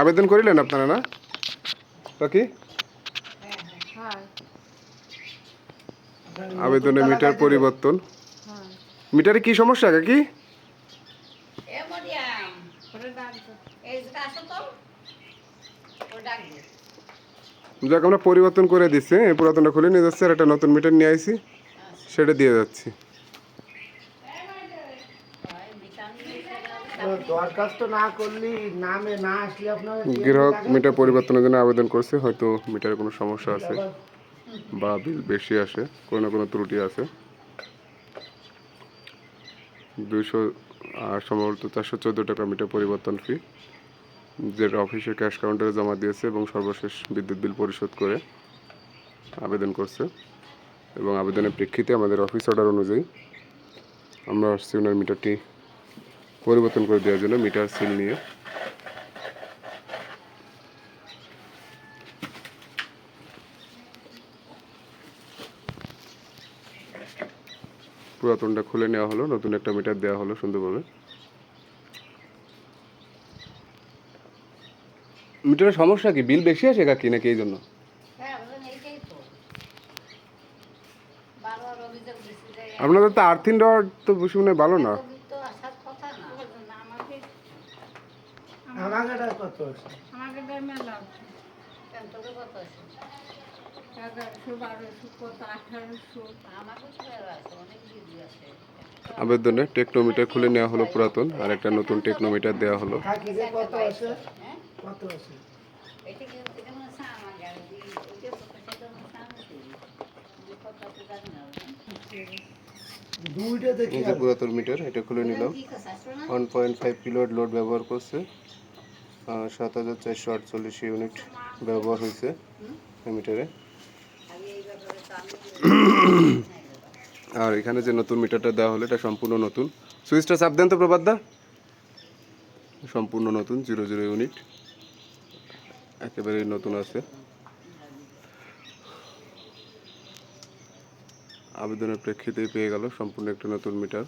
আবেদন করিলেন আপনারা না কাকি? আবেদনে মিটার পরিবর্তন। মিটারে কি সমস্যা কাকি? যাক আমরা পরিবর্তন করে দিচ্ছি, এই পুরাতনটা খুলে নিয়ে যাচ্ছি আর একটা নতুন মিটার নিয়ে আইছি, সেটা দিয়ে যাচ্ছি। গ্রাহক মিটার পরিবর্তনের জন্য আবেদন করছে, হয়তো মিটারে কোনো সমস্যা আছে বা বিল বেশি আসে, কোনো না কোনো ত্রুটি আছে। 200 আর সম্ভবত 414 টাকা মিটার পরিবর্তন ফি, যেটা অফিসের ক্যাশ কাউন্টারে জমা দিয়েছে এবং সর্বশেষ বিদ্যুৎ বিল পরিশোধ করে আবেদন করছে। এবং আবেদনের প্রেক্ষিতে আমাদের অফিস অর্ডার অনুযায়ী আমরা আসছি ওনার মিটারটি পরিবর্তন করে দেওয়ার জন্য মিটার সিল নিয়ে। পুরাতনটা খুলে নেওয়া হলো, নতুন একটা মিটার দেওয়া হলো সুন্দরভাবে। মিটারের সমস্যা কি, বিল বেশি আসে কাকি নাকি এই জন্য? আপনাদের তো আর্থিং রড তো শুনে ভালো না। আবেদনে টেকনোমিটার খুলে নেওয়া হলো পুরাতন, আর একটা নতুন টেকনোমিটার দেওয়া হলো। এই যে পুরাতন মিটার, এটা খুলে নিলাম। 1.5 কিলোওয়াট লোড ব্যবহার করছে, 7448 ইউনিট ব্যবহার হয়েছে এই মিটারে। আর এখানে যে নতুন মিটারটা দেওয়া হলো এটা সম্পূর্ণ নতুন। সুইচটা চাপ দেন তো প্রবাদ দা। সম্পূর্ণ নতুন 00 ইউনিট, একেবারেই নতুন আছে। আবেদনের প্রেক্ষিতেই পেয়ে গেল সম্পূর্ণ একটা নতুন মিটার।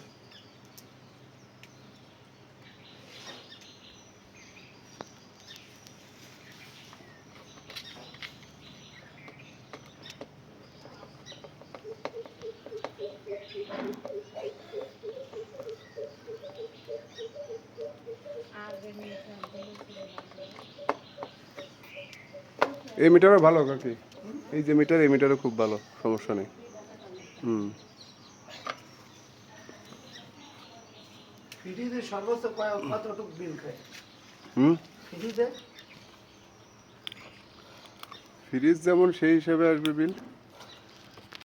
এই মিটারও ভালো কাকি, এই যে মিটার, এই মিটারও খুব ভালো, সমস্যা নেই। ফ্রিজ যেমন সেই হিসাবে আসবে বিল।